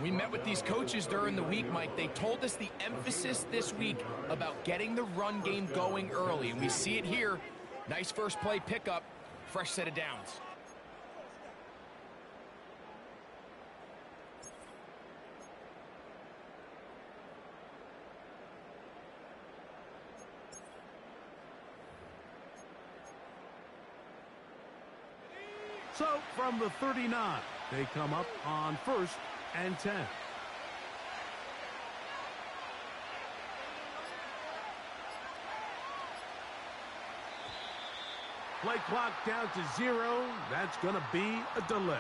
We met with these coaches during the week, Mike. They told us the emphasis this week about getting the run game going early, and we see it here. Nice first play pickup, fresh set of downs. So from the 39, they come up on 1st and 10. Play clock down to 0. That's going to be a delay.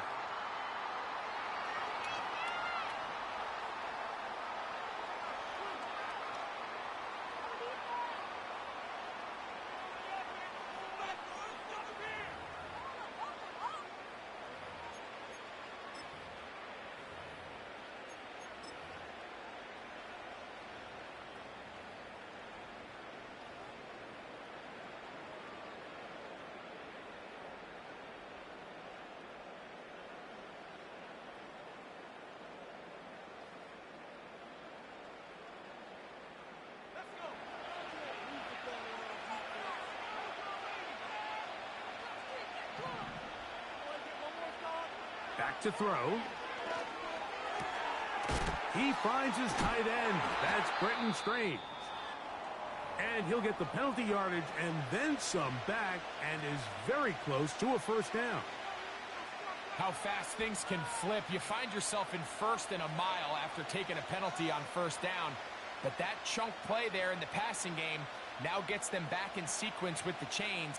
Back to throw. He finds his tight end. That's Brenton Strange. And he'll get the penalty yardage and then some back and is very close to a first down. How fast things can flip. You find yourself in 1st and a mile after taking a penalty on first down. But that chunk play there in the passing game now gets them back in sequence with the chains.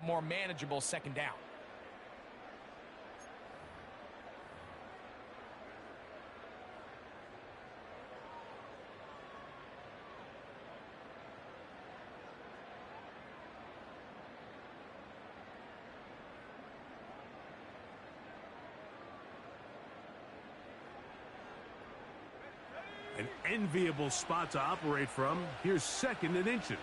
a more manageable second down. An enviable spot to operate from. Here's 2nd and inches.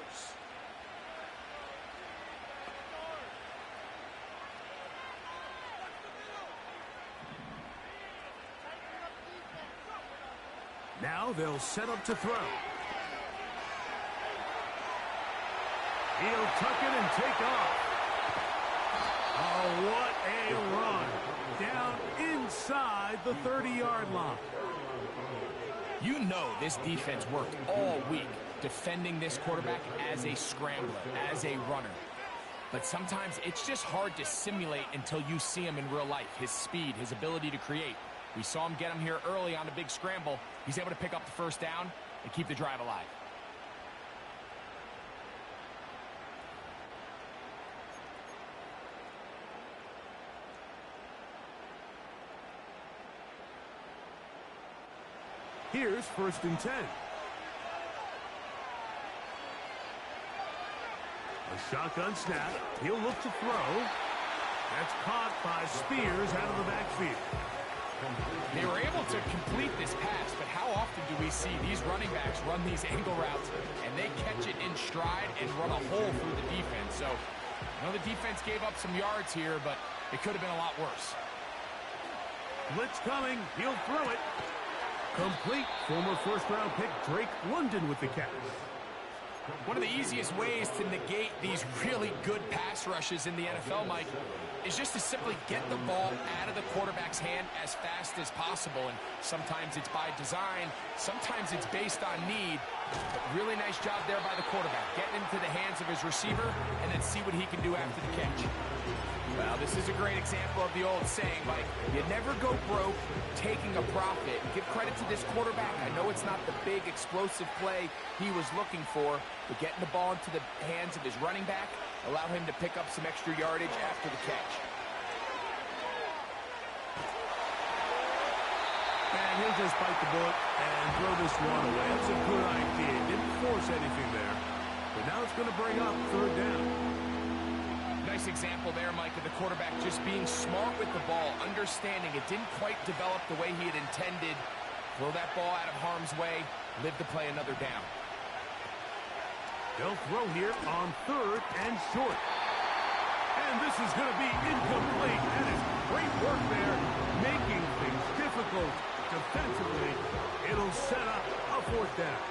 Now they'll set up to throw. He'll tuck it and take off. Oh, what a run. Down inside the 30-yard line. You know this defense worked all week defending this quarterback as a scrambler, as a runner. But sometimes it's just hard to simulate until you see him in real life. His speed, his ability to create. We saw him get him here early on a big scramble. He's able to pick up the first down and keep the drive alive. Here's 1st and 10. A shotgun snap. He'll look to throw. That's caught by Spears out of the backfield. They were able to complete this pass, but how often do we see these running backs run these angle routes and they catch it in stride and run a hole through the defense? So, I know the defense gave up some yards here, but it could have been a lot worse. Blitz coming. He'll throw it. Complete. Former first-round pick Drake London with the catch. One of the easiest ways to negate these really good pass rushes in the NFL, Mike, is just to simply get the ball out of the quarterback's hand as fast as possible. And sometimes it's by design, sometimes it's based on need. But really nice job there by the quarterback, getting into the hands of his receiver and then see what he can do after the catch. Well, this is a great example of the old saying, Mike, you never go broke taking a profit. Give credit to this quarterback. I know it's not the big explosive play he was looking for, but getting the ball into the hands of his running back allowed him to pick up some extra yardage after the catch. And he'll just bite the bullet and throw this one away. That's a good idea. Didn't force anything there. But now it's going to bring up 3rd down. Nice example there, Mike, of the quarterback just being smart with the ball, understanding it didn't quite develop the way he had intended. Throw that ball out of harm's way, live to play another down. They'll throw here on 3rd and short. And this is going to be incomplete. That is great work there, making things difficult defensively. It'll set up a 4th down.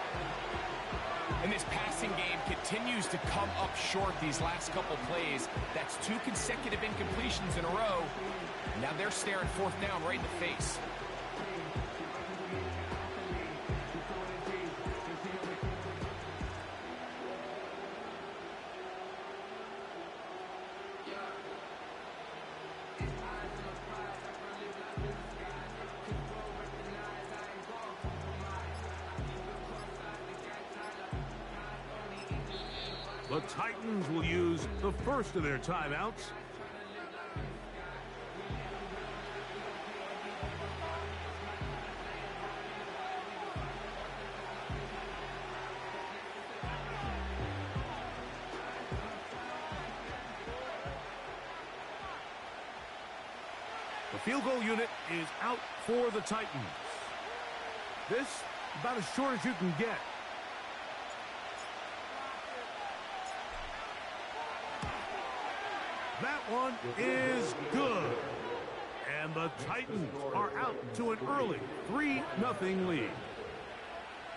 And this passing game continues to come up short these last couple plays. That's 2 consecutive incompletions in a row. Now they're staring 4th down right in the face. The Titans will use the first of their timeouts. The field goal unit is out for the Titans. This, about as short as you can get. That one is good. And the Titans are out to an early 3-0 lead.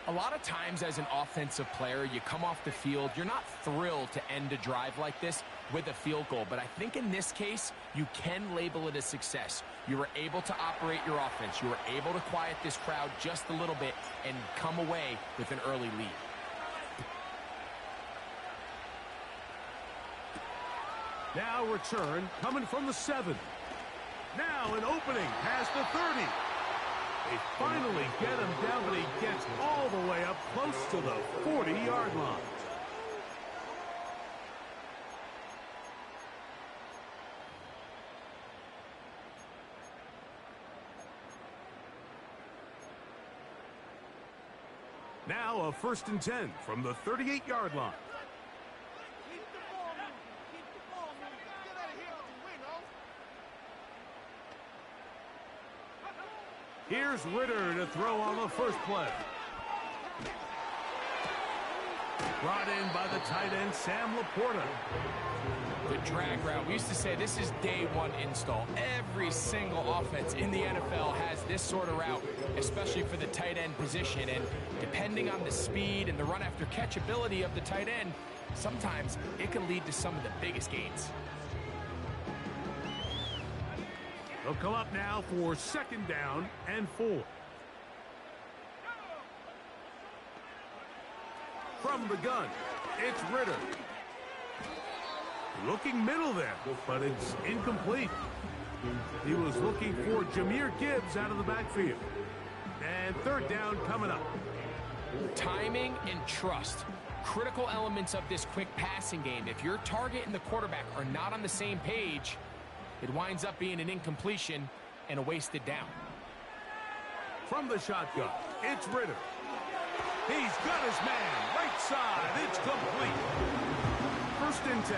A lot of times as an offensive player, you come off the field, you're not thrilled to end a drive like this with a field goal. But I think in this case, you can label it a success. You were able to operate your offense. You were able to quiet this crowd just a little bit and come away with an early lead. Now return coming from the 7. Now an opening past the 30. They finally get him down, but he gets all the way up close to the 40-yard line. Now a 1st and 10 from the 38-yard line. Here's Ritter to throw on the first play. Brought in by the tight end, Sam Laporta. The drag route. We used to say this is day one install. Every single offense in the NFL has this sort of route, especially for the tight end position. And depending on the speed and the run after catch ability of the tight end, sometimes it can lead to some of the biggest gains. They'll come up now for 2nd down and 4. From the gun, it's Ritter. Looking middle there, but it's incomplete. He was looking for Jahmyr Gibbs out of the backfield. And 3rd down coming up. Timing and trust. Critical elements of this quick passing game. If your target and the quarterback are not on the same page, it winds up being an incompletion and a wasted down. From the shotgun, it's Ritter. He's got his man, right side, it's complete. 1st and 10.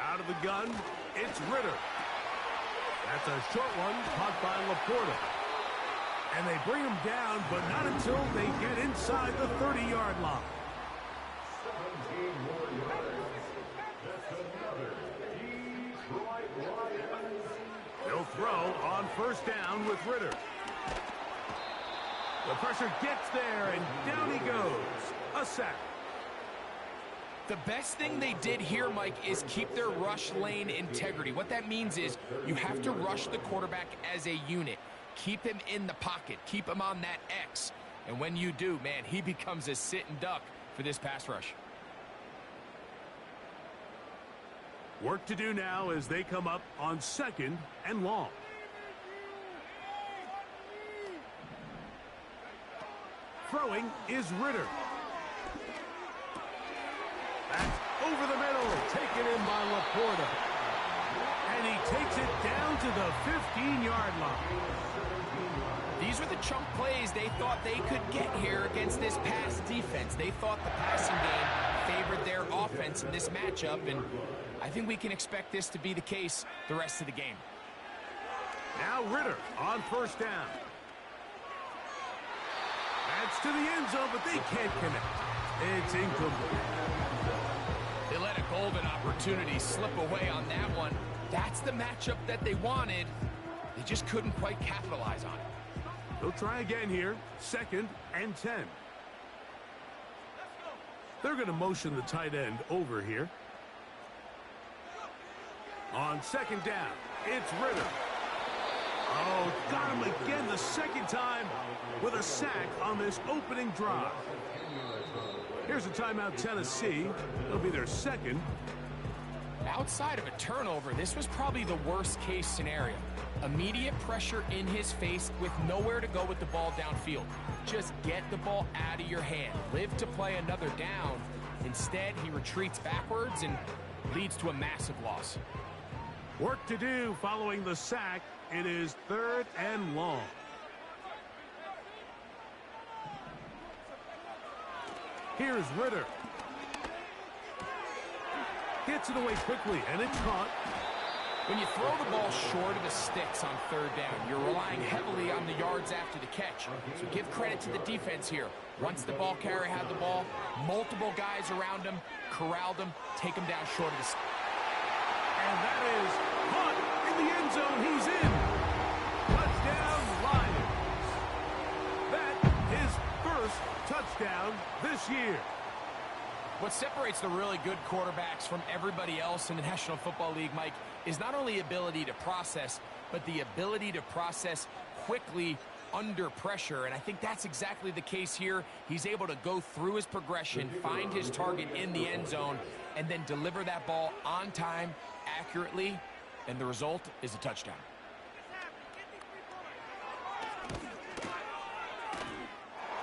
Out of the gun, it's Ritter. That's a short one, caught by Laporta. And they bring him down, but not until they get inside the 30-yard line. They'll throw on 1st down with Ritter. The pressure gets there, and down he goes. A sack. The best thing they did here, Mike, is keep their rush lane integrity. What that means is you have to rush the quarterback as a unit. Keep him in the pocket. Keep him on that X. And when you do, man, he becomes a sitting duck for this pass rush. Work to do now as they come up on 2nd and long. Throwing is Ritter. That's over the middle, taken in by Laporta. And he takes it down to the 15-yard line. These were the chunk plays they thought they could get here against this pass defense. They thought the passing game favored their offense in this matchup, and I think we can expect this to be the case the rest of the game. Now Ritter on 1st down. That's to the end zone, but they can't connect. It's incomplete. They let a golden opportunity slip away on that one. That's the matchup that they wanted. They just couldn't quite capitalize on it. They'll try again here. 2nd and 10. They're going to motion the tight end over here. On 2nd down, it's Ritter. Oh, got him again the 2nd time with a sack on this opening drive. Here's a timeout, Tennessee. It'll be their 2nd. Outside of a turnover, this was probably the worst case scenario. Immediate pressure in his face with nowhere to go with the ball downfield. Just get the ball out of your hand. Live to play another down. Instead, he retreats backwards and leads to a massive loss. Work to do following the sack. It is 3rd and long. Here's Ritter. Gets it away quickly, and it's caught. When you throw the ball short of the sticks on 3rd down, you're relying heavily on the yards after the catch. So give credit to the defense here. Once the ball carrier had the ball, multiple guys around him, corralled him, take him down short of the sticks. And that is caught in the end zone. He's in. Touchdown, Lions. That is 1st touchdown this year. What separates the really good quarterbacks from everybody else in the National Football League, Mike, is not only ability to process, but the ability to process quickly under pressure. And I think that's exactly the case here. He's able to go through his progression, find his target in the end zone, and then deliver that ball on time, accurately, and the result is a touchdown.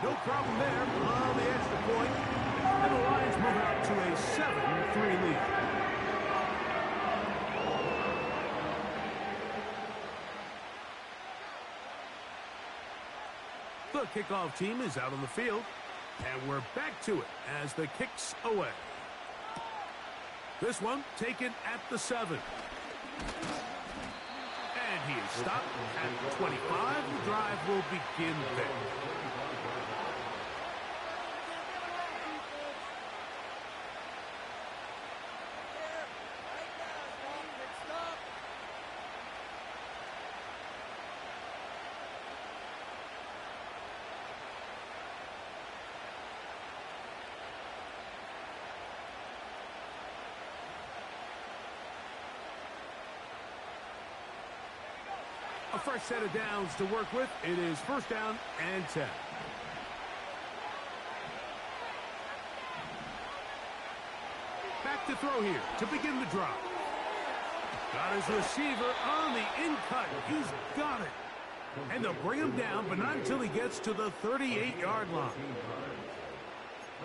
No problem there on the extra point. And the Lions move out to a 7-3 lead. The kickoff team is out on the field, and we're back to it as the kick's away. This one taken at the 7. And he is stopped at 25. The drive will begin there. A fresh set of downs to work with. It is first down and 10. Back to throw here to begin the drive. Got his receiver on the in-cut. He's got it. And they'll bring him down, but not until he gets to the 38-yard line.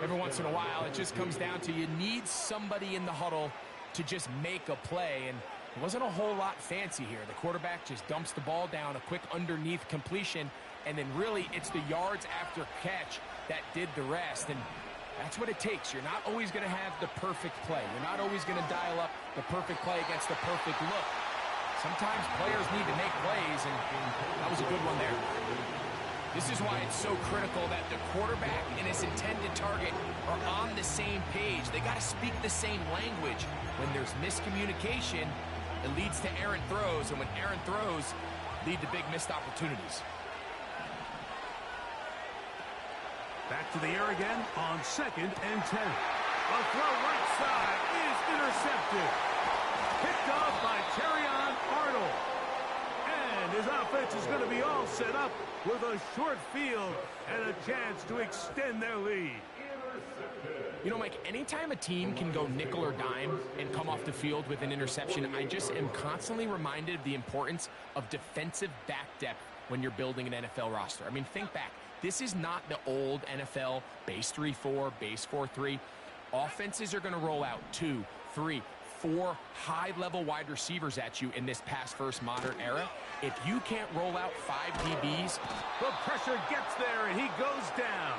Every once in a while, it just comes down to you need somebody in the huddle to just make a play, and it wasn't a whole lot fancy here. The quarterback just dumps the ball down, a quick underneath completion, and then really it's the yards after catch that did the rest. And that's what it takes. You're not always going to have the perfect play. You're not always going to dial up the perfect play against the perfect look. Sometimes players need to make plays, and that was a good one there. This is why it's so critical that the quarterback and his intended target are on the same page. They got to speak the same language. When there's miscommunication, it leads to errant throws, and when errant throws lead to big missed opportunities. Back to the air again on 2nd and 10. A throw right side is intercepted. Picked off by Terrion Arnold. And his offense is going to be all set up with a short field and a chance to extend their lead. You know, Mike, anytime a team can go nickel or dime and come off the field with an interception, I just am constantly reminded of the importance of defensive back depth when you're building an NFL roster. I mean, think back. This is not the old NFL base 3-4, base 4-3. Offenses are going to roll out 2, 3, 4 high-level wide receivers at you in this pass-first modern era. If you can't roll out 5 DBs, the pressure gets there, and he goes down.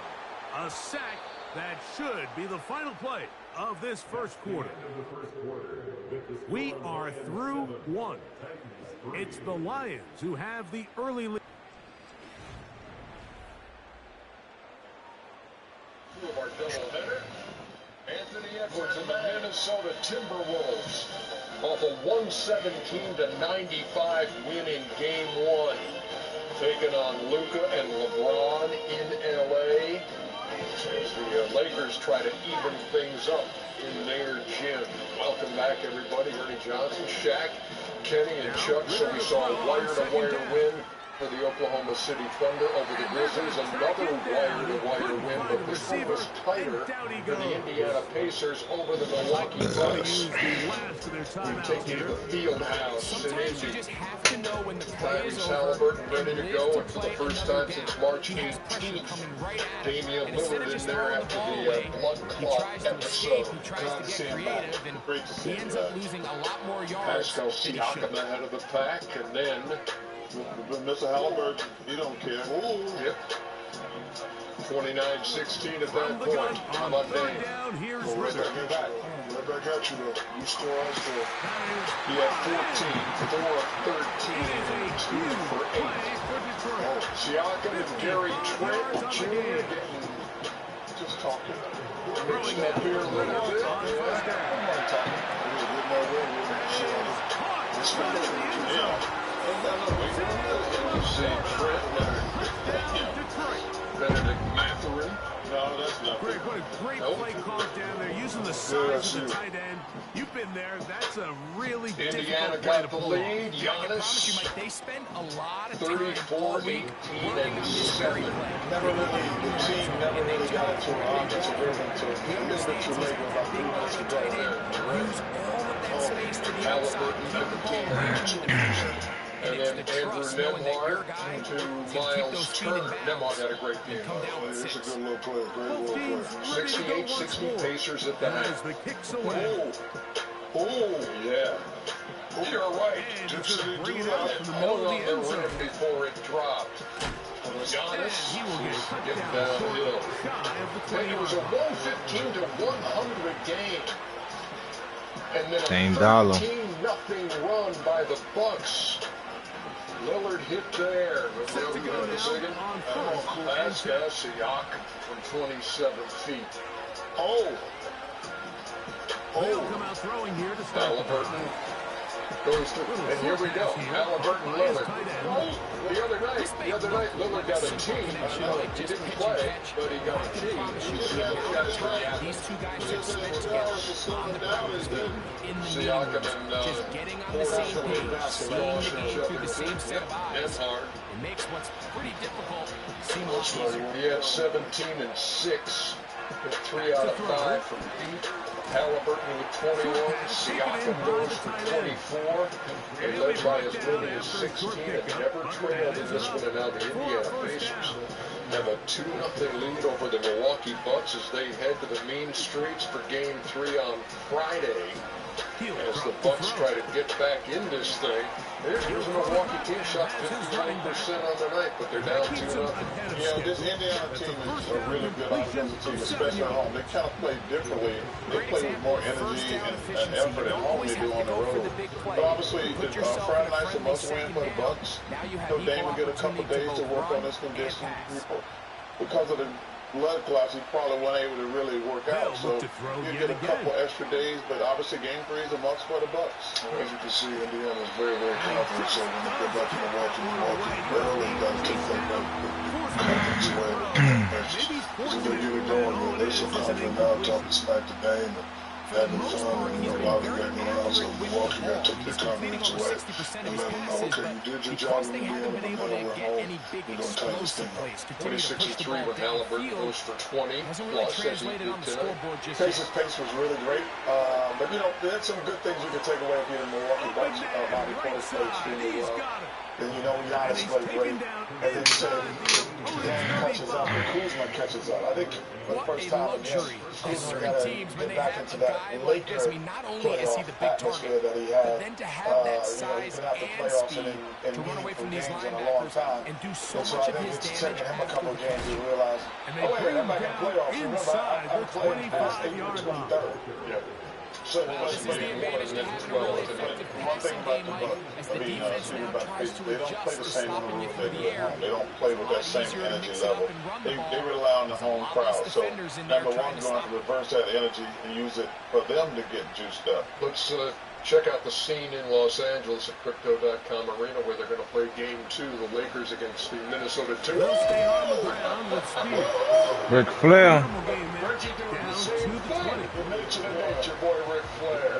A sack that should be the final play of this first quarter. We are through 1. It's the Lions who have the early lead. Of our doubleheader, Anthony Edwards and the Minnesota Timberwolves off a 117-95 win in Game 1, taking on Luka and LeBron in LA as the Lakers try to even things up in their gym. Welcome back, everybody. Ernie Johnson, Shaq, Kenny, and Chuck. So we saw a wire-to-wire win for the Oklahoma City Thunder over the Grizzlies. Another wire-to-wire win, but this one was tighter for the Indiana Pacers over the Milwaukee Bucks. We take you to the field house in sometimes you Indy. just have to know when the play is Tyrese over. Halliburton ready to go, and for the first time since March 18th, Damian Lillard in there after the blood clot episode. He tries to get creative, and he ends up losing a lot more yards Pascal than he should. Siakam ahead of the pack, and then Mr. Halliburton, he don't care. yep, 29-16 at that point. How about Dame? Here's Right Ritter. back at you, though. You still on still. He had 14, 4 of 13, 2 for 8. Siakam and Gary Trent Jr. getting just talking. Mixing up here a little bit. You see Trent Benedict Mathurin. No, that's not Greg, what a great play call down there, using the size of the tight end. You've been there. That's a really Indiana difficult play to got the pull lead. off. I promise you, Giannis, Mike, they spend a lot of time 34, all 18, week working on and this 7. very play. Never really, the team never really got to an offensive rhythm until He a little bit understands too he's late. got that big body tight end. Use all of that space to the outside. Halliburton Keep and the the ball team right reached in the And then Andrew Nembhard to Miles Turner. Nembhard had a great game. He's a good little player, great little player. 68-60 Pacers at the half. The kicks away. Oh, yeah. You're right. Just bring it Held out from the middle on of the the end zone. rim before it dropped. Giannis He will get cut getting down downhill. shy of the And it was a 115 to 100 game. And then Same a dollar. 13-0 run by the Bucks. Lillard hit there. Set to go now on Pass first. Siakam from 27 feet. They'll come out throwing here to start. Halliburton goes to, and here we go. Halliburton, Lillard. The other night, Lillard got a team. He didn't play, but he got a team. These two guys have spent together on the practice field, in the meeting Siakam rooms, and just getting on the same page, seeing the game through the same set of eyes. Nembhard. It makes what's pretty difficult seem a lot easier. He had 17 and 6. 3 out of 5 from deep. Halliburton with 21. Siakam goes for 24. And led by as many as 16 and never trailed in this one. And now the Indiana Pacers have a 2-0 lead over the Milwaukee Bucks as they head to the mean streets for Game 3 on Friday. As the Bucks try to get back in this thing. Here's a Milwaukee team shot 51% on the night, but they're down 2-0. Yeah, this Indiana team is a really good offensive team, especially at home. They kind of play differently. They play with more energy and effort at home than they do on the road. But obviously, Friday night's a must-win for the Bucks. Dame will get a couple days to work on his condition because of the blood clots. He probably wasn't able to really work out, so you get a couple extra days. But obviously, Game 3 is a must for the Bucks. As you can see, Indiana is very, very confident. So when they go back to Milwaukee, early got to take that confidence away. Because if they get it going, they're so confident now, talking smack to Dame and having fun and a lot of getting around. So Milwaukee got to take their confidence away and let them know, okay, you did your job in the beginning, but now we're home. We're going to tie this thing up. 26-3 when Halliburton goes for 20. Plus, says he did tonight. Pace's pace was really great, but you know, there's some good things you can take away if you're the Milwaukee Bucks. Bobby Portis played extremely well. Then you know Giannis played great. And then you said catches up, and Kuzma catches up. I think for the first time again, Kuzma got to get back into that Laker playoff atmosphere that he had. Then to have that He's size been out the and playoffs speed and to run away from these games in a long linebackers time. and do so And so much I of think his it's damage taken him a after couple the games to catch. realize, oh wait, I'm back in playoffs. Remember, I'm playing past 23rd. Yeah. So This is the advantage to having a really effective one thing passing about game, the Mike, Bucks, as the defense now tries to they don't play adjust the to same on stopping the you road through they the do at air. home. They don't play with that same Easier to energy mix it up level. and run the ball. They rely on the There's a home lot crowd. less So defenders in there number trying one, to going stop to reverse that energy and use it for them to get juiced up. Let's check out the scene in Los Angeles at Crypto.com Arena where they're going to play Game 2, the Lakers against the Minnesota Timberwolves. Stay on the ground with speed. Ric Flair. Reggie doing Down the to same the thing. 20. The nature boy Ric Flair.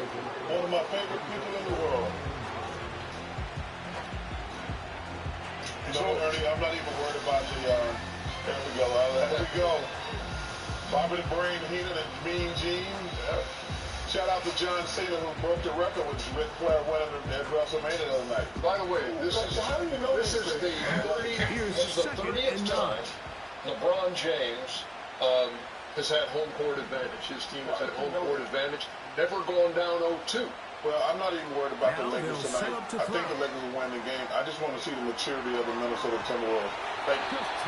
One of my favorite people in the world. So, Ernie, I'm not even worried about the, there we go, there we go. Bobby the Brain Heenan and Mean Gene. Shout out to John Cena who broke the record with Ric Flair winning at WrestleMania the other night. By the way, this is How do you know this is the 30th time LeBron James has had home court advantage. His team has had home court advantage. Never gone down 0-2. Well, I'm not even worried about the Now Lakers they'll set tonight. up to I think throw. the Lakers will win the game. I just want to see the maturity of the Minnesota Timberwolves. Like,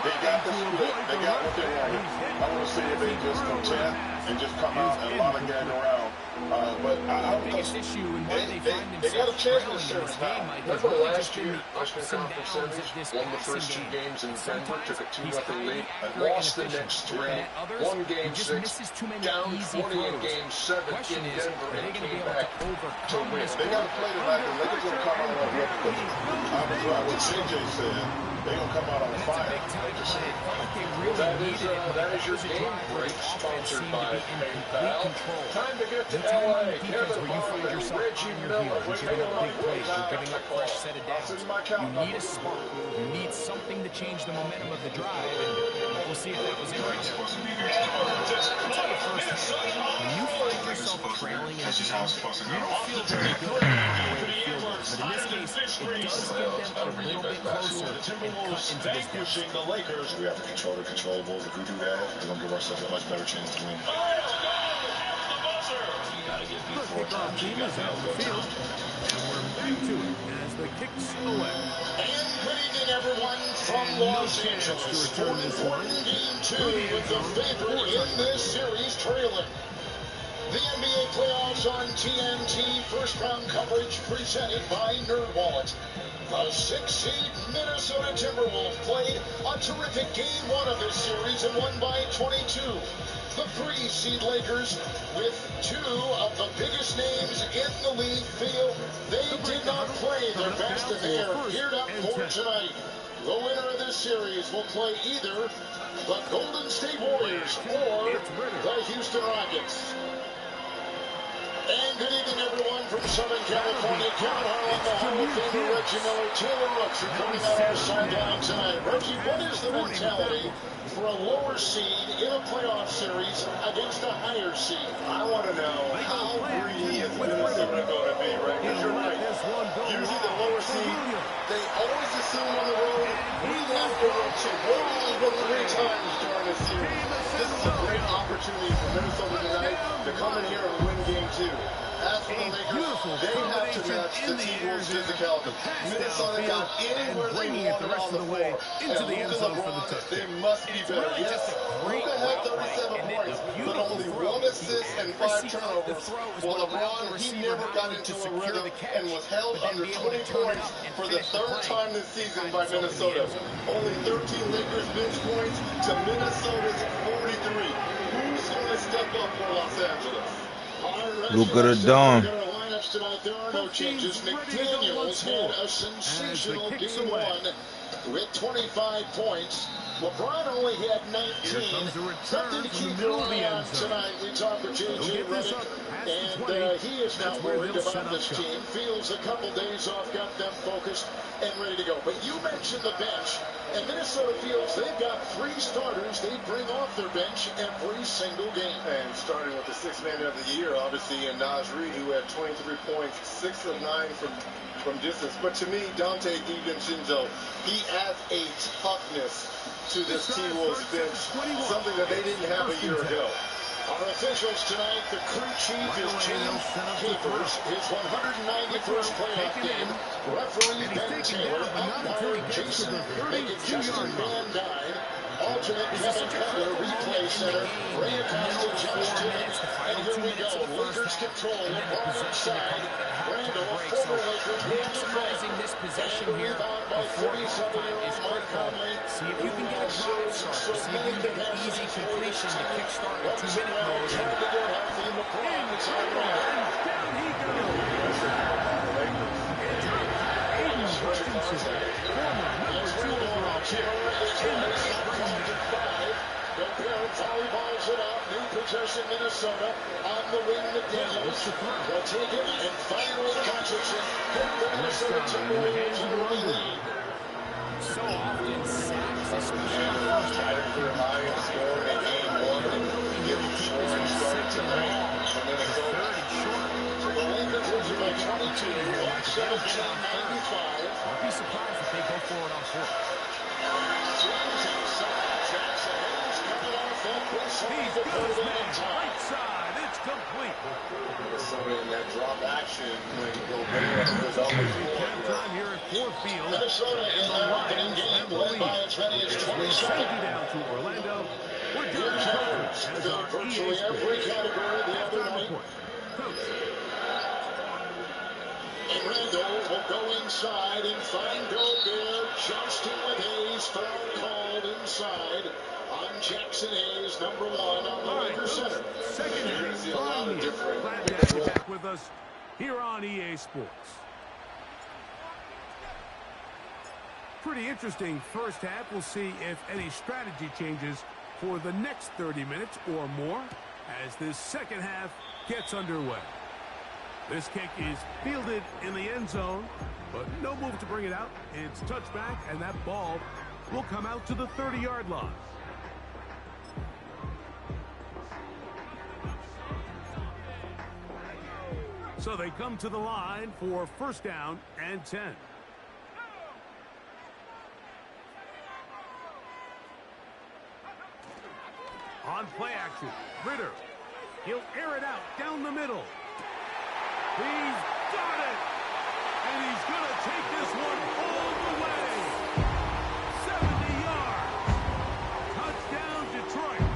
they got the split. They got what they wanted. I want to see if they just contend and just come out and lollygag around. But I don't Biggest issue and why they find they got a themselves chance trailing this in this series game, now. Mike, has Remember really last just been year, the Western ups and Conference downs of Series, this won the passing first 2 game. games in Denver, Sometimes took a he's 2-0 highly lead, and accurate lost the and next efficient. 3, And at others, won he Game just 6, misses too many down easy 20 in throws. Game 7 Question in is, Denver, are they and going to be came able back to overcome to win. this? They got to play tonight. The Lakers going to come out on a what CJ said. They're going to come out on It's a fire. big time play. It felt like they really That needed it. is your game break, sponsored by PayPal. Time to get to LA, defense Kevin where you find Harlan, yourself Reggie on your Miller, heels, you're giving up big plays, you're giving up fresh set of downs. You need a spark. You need something to change the momentum of the drive, and we'll see if that was it right now. I'll tell you firsthand, when you find yourself trailing in a game, you don't feel very good about the way the field goes. But in this case, it does get them a little bit closer and cut into this deficit. The Lakers. We have to control the controllables. If we do that, we're going to give ourselves a much better chance to win. You got to get beat 4 times. You got to have the field. And we're back to it as the kicks away. And good evening, everyone, from Los Angeles. For important game 2 with the favorite in this series trailing. The NBA playoffs on TNT, first round coverage presented by NerdWallet. The 6-seed Minnesota Timberwolves played a terrific game 1 of this series and won by 22. The 3-seed Lakers, with 2 of the biggest names in the league, feel they did not play their best and they are geared up for tonight. The winner of this series will play either the Golden State Warriors or the Houston Rockets. And good evening, everyone, from Southern California. Kevin Harlan, the Hall of Famer, Reggie Miller, Taylor Rooks are coming out our sideline tonight. Reggie, what is the mentality for a lower seed in a playoff series against a higher seed? I want to know how greedy is Minnesota going to be, right? Because you're right. Usually the lower seed, they always assume on the road, we have to win 2. We're only won 3 times during this series. This is a great opportunity for Minnesota tonight to come in here and win game 2. As for the Lakers, they have to match the T-Wolves' physicality. Minnesota got anywhere they wanted on the floor. And Luka LeBron, they must be better. Yes, Luka had 37 points, but only 1 assist and 5 turnovers. Well, LeBron, he never got into a rhythm and was held under 20 points for the 3rd time this season by Minnesota. Only 13 Lakers bench points to Minnesota's 43. Who's going to step up for Los Angeles? Luka the Dawn. Tonight, there are no changes. McDaniels had a sensational game 1 with 25 points. LeBron only had 19. Something to keep your eye on tonight. We talked with J.J. Redick, and he is not worried about this team. Feels a couple days off, got them focused and ready to go. But you mentioned the bench, and Minnesota feels they've got 3 starters they bring off their bench every single game. And starting with the 6th man of the year, obviously, and Naz Reid, who had 23 points, 6 of 9 from distance. But to me, Dante DiVincenzo, he adds a toughness to this T-Wolves bench, something that they didn't have a year ago. Our officials tonight, the crew chief is James Capers, his 191st playoff game. Referee Ben Taylor, umpire Jason Burdick, Justin Van Dyne, alternate Kevin Cutler, replay center, Ray Acosta, Josh Timmons, and here we go. Lakers control LeBron inside. Randall, former Lakers, will defend. This possession And here rebound by before 47-year-old Mark Conley. See if you can get a drive start. See if you can get an easy completion to kickstart a 2-minute mode. Down he goes. Aiden Hutchinson, former number 2 overall pick. Volleyballs it out. New possession, Minnesota. On the wing, McDaniels. They'll take it and finally Hutchinson. Put the Minnesota Timberwolves in the lead. So often sacks, especially on first Try to clear high and score in game 1 and get the scoring started tonight from Minnesota. So the Lakers lose by 22, 117-95. I'd be surprised if they go forward on 4. James inside. Jackson Hayes coming off that baseline to put it in time. Right side, it's complete. Minnesota in that drop action when Gobert was on the floor. Time here at Ford Field. Minnesota in their opening game led by as many as 27. Down to Orlando. We're doing coverage as our virtually every category the other night. Coach. And Randall will go inside and find Gobert jousting with Hayes. Foul called inside on Jackson Hayes, number 1 on the Lakers center. Second You're going to see a lot of different glad to have you back with us here on EA Sports. Pretty interesting first half. We'll see if any strategy changes for the next 30 minutes or more as this second half gets underway. This kick is fielded in the end zone, but no move to bring it out. It's touchback, and that ball will come out to the 30-yard line. So they come to the line for first down and 10. On play action, Ritter. He'll air it out down the middle. He's got it! And he's going to take this one all the way. 70 yards. Touchdown, Detroit.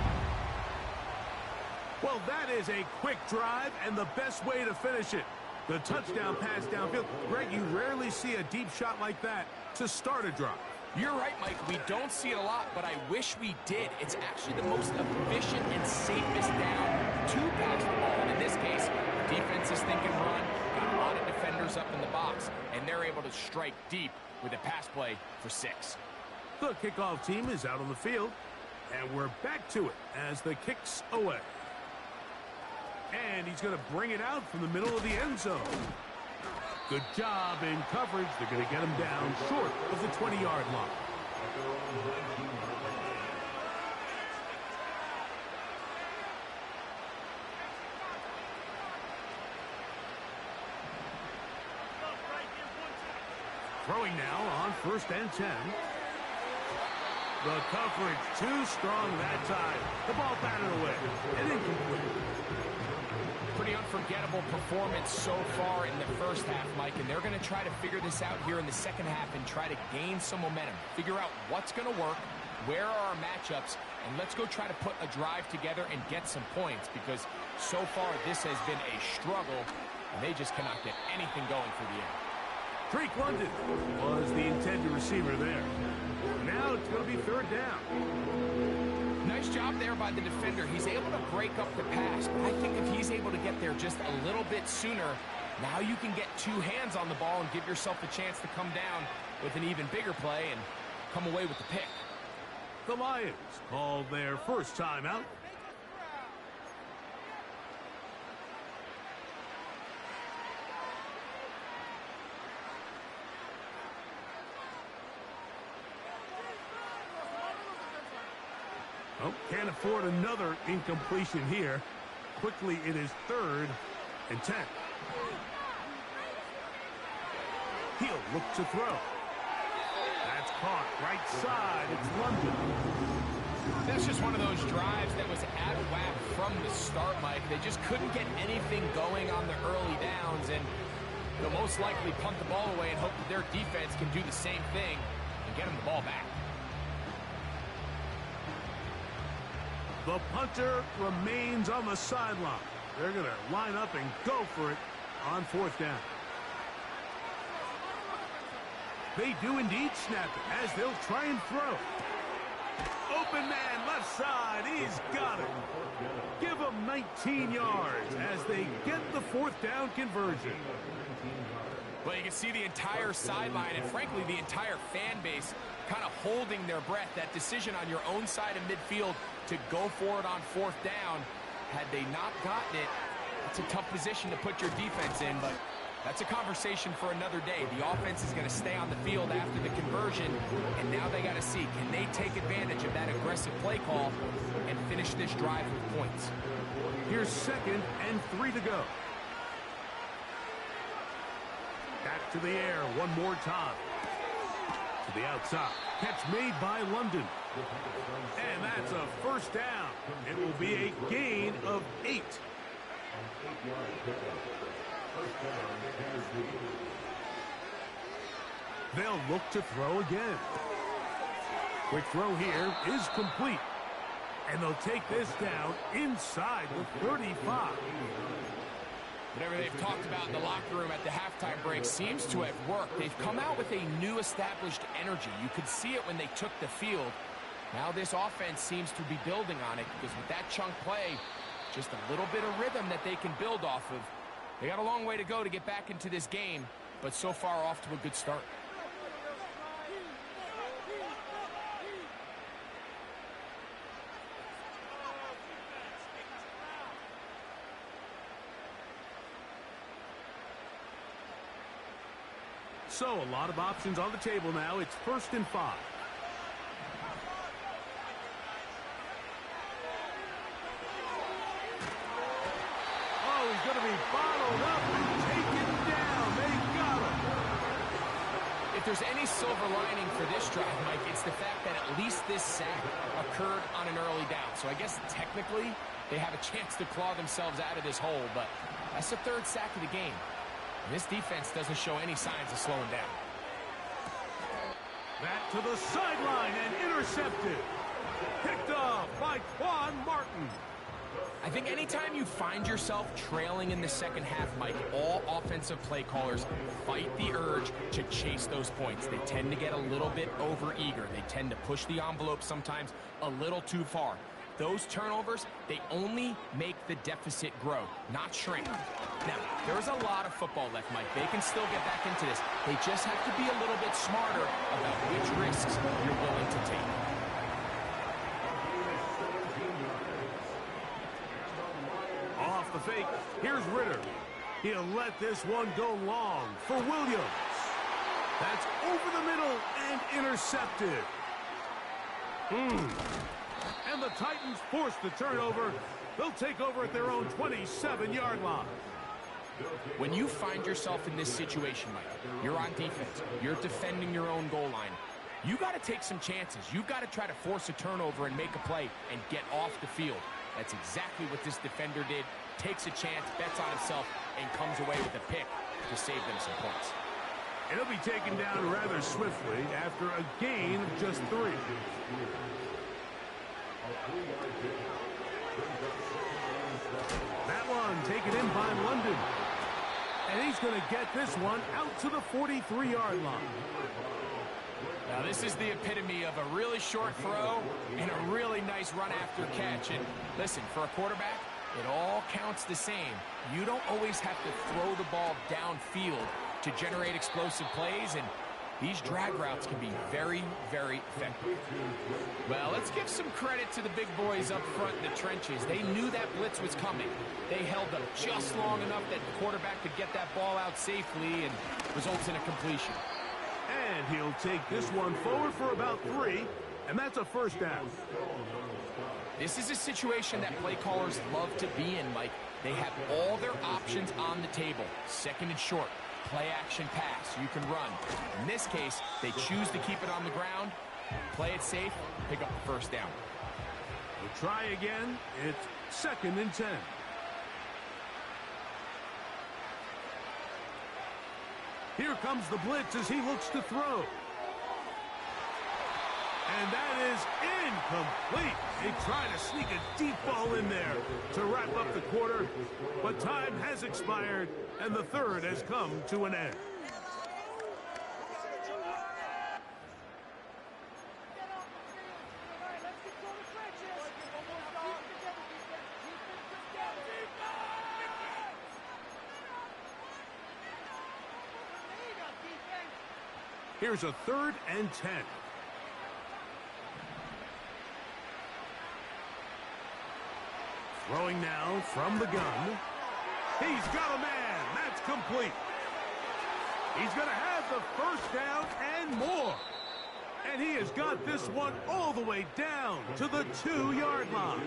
Well, that is a quick drive and the best way to finish it. The touchdown pass downfield. Greg, you rarely see a deep shot like that to start a drive. You're right, Mike. We don't see it a lot, but I wish we did. It's actually the most efficient and safest down to pass the ball. And in this case, the defense is thinking run, got a lot of defenders up in the box, and they're able to strike deep with a pass play for 6. The kickoff team is out on the field, and we're back to it as the kick's away. And he's going to bring it out from the middle of the end zone. Good job in coverage. They're going to get him down short of the 20-yard line. Throwing now on first and 10. The coverage too strong that time. The ball batted away and incomplete. Pretty unforgettable performance so far in the first half, Mike, and they're going to try to figure this out here in the second half and try to gain some momentum. Figure out what's going to work, where are our matchups, and let's go try to put a drive together and get some points, because so far this has been a struggle, and they just cannot get anything going for the end. Drake London was the intended receiver there. Now it's going to be third down. Nice job there by the defender. He's able to break up the pass, but I think if he's able to get there just a little bit sooner, now you can get 2 hands on the ball and give yourself a chance to come down with an even bigger play and come away with the pick. The Lions called their first timeout. Oh, can't afford another incompletion here. Quickly, it is third and 10. He'll look to throw. That's caught right side. It's London. That's just one of those drives that was out of whack from the start, Mike. They just couldn't get anything going on the early downs, and they'll most likely punt the ball away and hope that their defense can do the same thing and get them the ball back. The punter remains on the sideline. They're going to line up and go for it on fourth down. They do indeed snap it as they'll try and throw. Open man left side. He's got it. Give them 19 yards as they get the fourth down conversion. Well, you can see the entire sideline and, frankly, the entire fan base kind of holding their breath. That decision on your own side of midfield to go for it on fourth down, had they not gotten it, it's a tough position to put your defense in, but that's a conversation for another day. The offense is going to stay on the field after the conversion, and now they got to see, can they take advantage of that aggressive play call and finish this drive with points? Here's 2nd and 3 to go. Back to the air one more time. To the outside. Catch made by London. And that's a first down. It will be a gain of 8. They'll look to throw again. Quick throw here is complete. And they'll take this down inside the 35. Whatever they've talked about in the locker room at the halftime break seems to have worked. They've come out with a new established energy. You could see it when they took the field. Now this offense seems to be building on it, because with that chunk play, just a little bit of rhythm that they can build off of. They got a long way to go to get back into this game, but so far off to a good start. So, a lot of options on the table now. It's 1st and 5. Oh, he's going to be bottled up and taken down. They got him. If there's any silver lining for this drive, Mike, it's the fact that at least this sack occurred on an early down. So I guess technically they have a chance to claw themselves out of this hole, but that's the 3rd sack of the game. And this defense doesn't show any signs of slowing down. Back to the sideline and intercepted. Picked off by Quan Martin. I think anytime you find yourself trailing in the second half, Mike, all offensive play callers fight the urge to chase those points. They tend to get a little bit over-eager. They tend to push the envelope sometimes a little too far. Those turnovers, they only make the deficit grow, not shrink. Now, there's a lot of football left, Mike. They can still get back into this. They just have to be a little bit smarter about which risks you're willing to take. Off the fake, here's Ritter. He'll let this one go long for Williams. That's over the middle and intercepted. And the Titans force the turnover. They'll take over at their own 27-yard line. When you find yourself in this situation, Mike, you're on defense, you're defending your own goal line, you got to take some chances. You've got to try to force a turnover and make a play and get off the field. That's exactly what this defender did. Takes a chance, bets on himself, and comes away with a pick to save them some points. It'll be taken down rather swiftly after a gain of just 3. That one taken in by London. And he's going to get this one out to the 43-yard line. Now, this is the epitome of a really short throw and a really nice run after catch. And listen, for a quarterback, it all counts the same. You don't always have to throw the ball downfield to generate explosive plays, and these drag routes can be very, very effective. Well, let's give some credit to the big boys up front in the trenches. They knew that blitz was coming. They held them just long enough that the quarterback could get that ball out safely and results in a completion. And he'll take this one forward for about 3, and that's a 1st down. This is a situation that play callers love to be in, Mike. They have all their options on the table. 2nd and short, play action pass, you can run. In this case, they choose to keep it on the ground, play it safe, pick up the 1st down. We'll try again. It's 2nd and 10. Here comes the blitz as he looks to throw. And that is incomplete. They try to sneak a deep ball in there to wrap up the quarter, but time has expired, and the 3rd has come to an end. Here's a 3rd and 10. Throwing now from the gun. He's got a man. That's complete. He's going to have the 1st down and more. And he has got this one all the way down to the 2-yard line.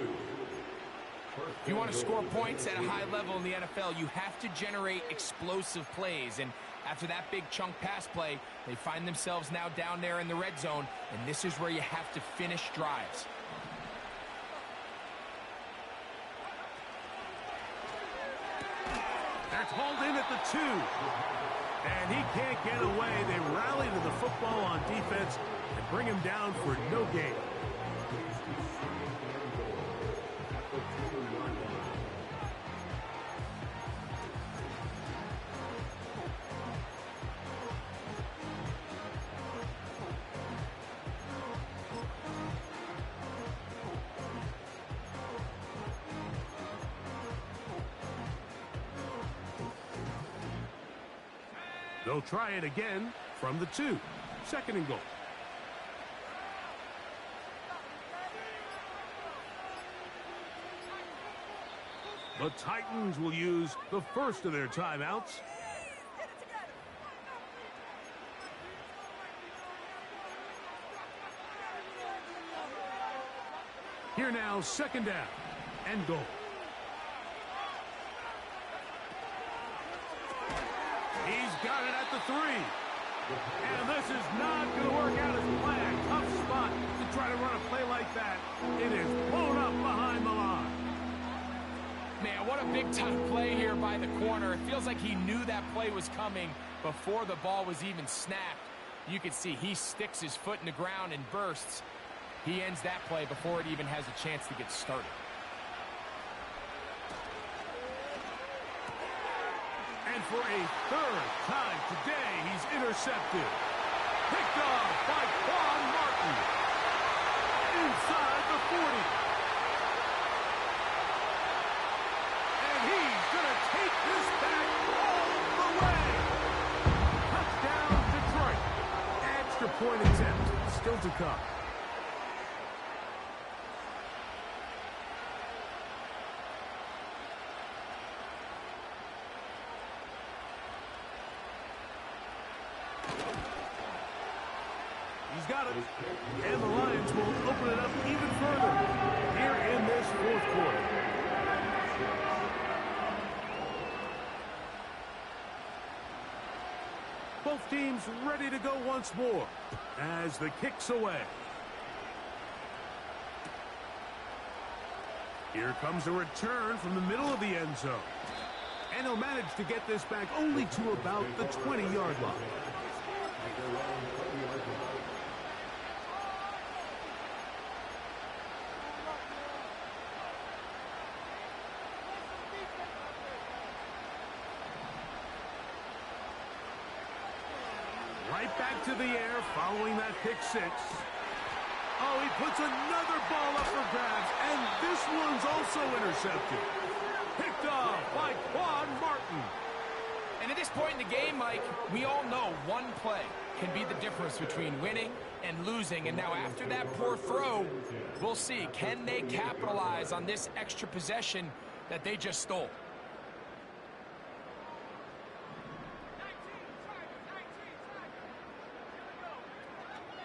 If you want to score points at a high level in the NFL, you have to generate explosive plays. And after that big chunk pass play, they find themselves now down there in the red zone, and this is where you have to finish drives. That's hauled in at the 2. And he can't get away. They rally to the football on defense and bring him down for no gain. They'll try it again from the 2. 2nd and goal. The Titans will use the 1st of their timeouts. Here now, second down and goal. He's got it at the 3. And this is not going to work out as planned. Tough spot to try to run a play like that. It is blown up behind the line. Man, what a big-time play here by the corner. It feels like he knew that play was coming before the ball was even snapped. You can see he sticks his foot in the ground and bursts. He ends that play before it even has a chance to get started. And for a third time today, he's intercepted. Picked off by Quan Martin. Inside the 40. And he's going to take this back all the way. Touchdown, Detroit. Extra point attempt still to come. He's got it. And the Lions will open it up even further here in this fourth quarter. Both teams ready to go once more as the kick's away. Here comes a return from the middle of the end zone. And he'll manage to get this back only to about the 20-yard line. Right back to the air following that pick 6. Oh, he puts another ball up for grabs, and this one's also intercepted. Picked off by Quan Martin. And at this point in the game, Mike, we all know one play can be the difference between winning and losing. And now after that poor throw, we'll see, can they capitalize on this extra possession that they just stole?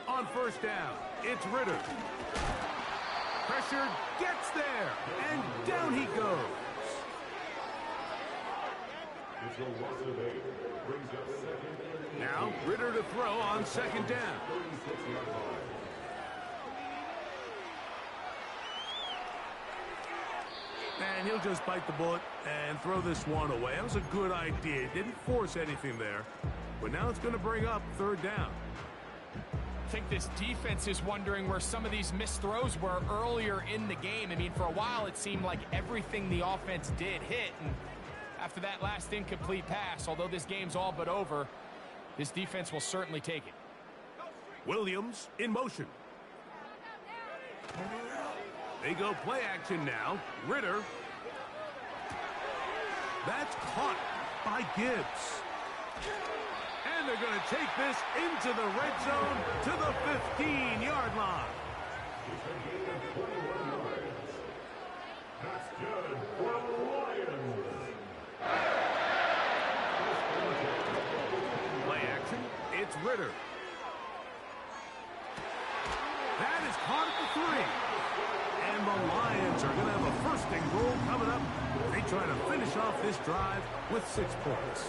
On first down, it's Ritter. Pressure gets there, and down he goes. Now, Ritter to throw on second down. And he'll just bite the bullet and throw this one away. That was a good idea. Didn't force anything there. But now it's going to bring up third down. I think this defense is wondering where some of these missed throws were earlier in the game. I mean, for a while, it seemed like everything the offense did hit. And after that last incomplete pass, although this game's all but over, this defense will certainly take it. Williams in motion. They go play action now. Ritter. That's caught by Gibbs. And they're going to take this into the red zone to the 15-yard line. That's good for the Lions. Play action. It's Ritter. That is caught at the 3. And the Lions are going to have a first and goal coming up. They try to finish off this drive with 6 points.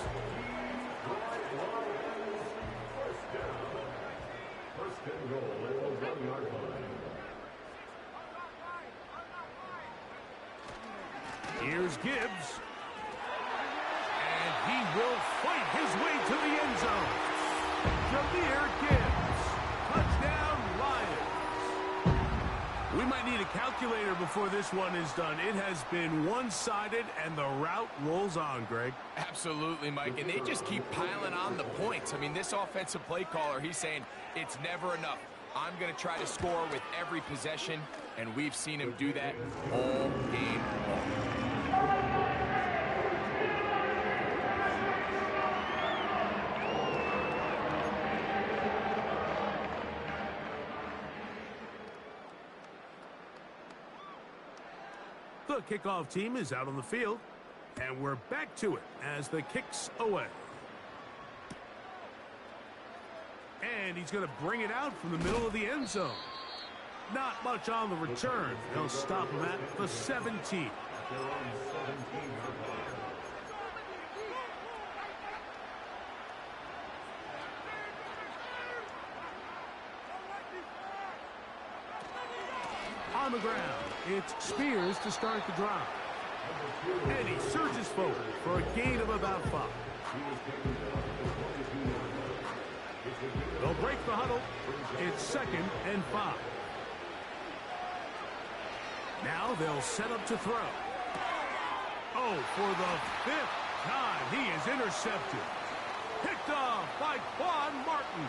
Here's Gibbs. And he will fight his way to the end zone. Jahmyr Gibbs. Touchdown, Lions. We might need a calculator before this one is done. It has been one-sided, and the route rolls on, Greg. Absolutely, Mike. And they just keep piling on the points. I mean, this offensive play caller, he's saying it's never enough. I'm going to try to score with every possession, and we've seen him do that all game long. The kickoff team is out on the field, and we're back to it as the kick's away. And he's going to bring it out from the middle of the end zone. Not much on the return. They'll stop him at the 17. On the ground, it's Spears to start the drive. And he surges forward for a gain of about 5. They'll break the huddle. It's 2nd and 5. Now they'll set up to throw. Oh, for the 5th time, he is intercepted. Picked off by Quan Martin.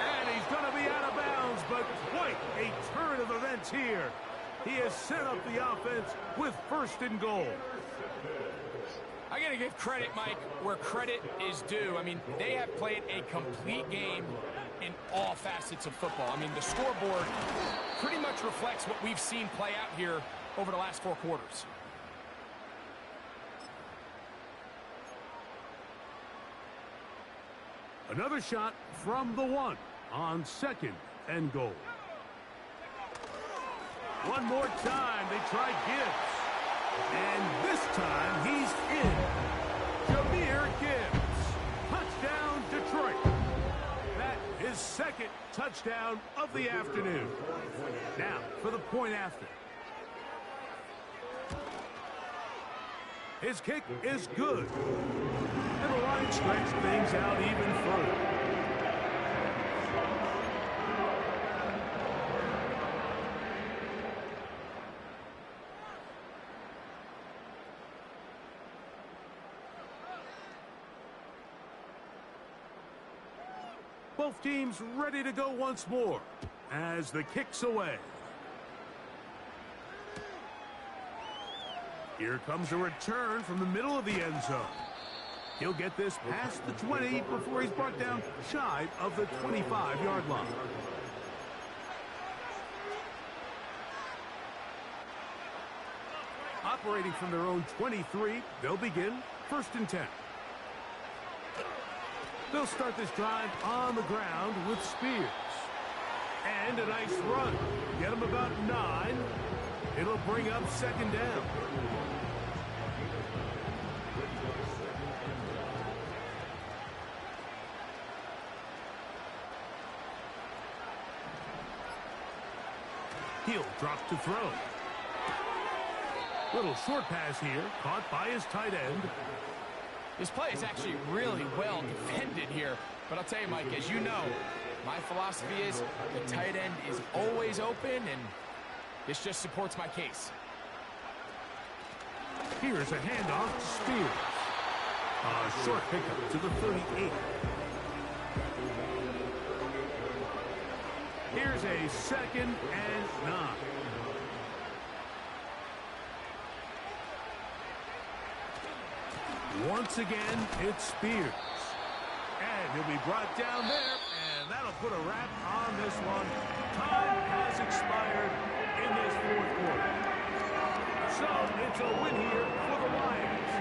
And he's going to be out of bounds, but quite a turn of events here. He has set up the offense with 1st and goal. I got to give credit, Mike, where credit is due. I mean, they have played a complete game in all facets of football. I mean, the scoreboard pretty much reflects what we've seen play out here over the last 4 quarters. Another shot from the 1 on 2nd and goal. One more time, they try Gibbs. And this time, he's in. Jahmyr Gibbs. Touchdown, Detroit. That is 2nd touchdown of the afternoon. Now, for the point after. His kick is good. And the line stretched things out even further. Both teams ready to go once more as the kick's away. Here comes a return from the middle of the end zone. He'll get this past the 20 before he's brought down shy of the 25-yard line. Operating from their own 23, they'll begin 1st and 10. They'll start this drive on the ground with Spears. And a nice run. Get him about 9. It'll bring up 2nd down. He'll drop to throw. Little short pass here, caught by his tight end. This play is actually really well defended here. But I'll tell you, Mike, as you know, my philosophy is the tight end is always open, and this just supports my case. Here's a handoff to Spears. A short pickup to the 38. Here's a 2nd and 9. Once again, it's Spears. And he'll be brought down there, and that'll put a wrap on this one. Time has expired in this 4th quarter. So it's a win here for the Lions.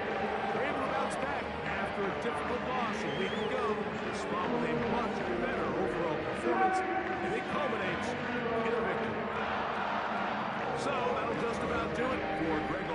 They're able to bounce back after a difficult loss a week ago. This followed a much better overall performance, and it culminates in a victory. So that'll just about do it for Greg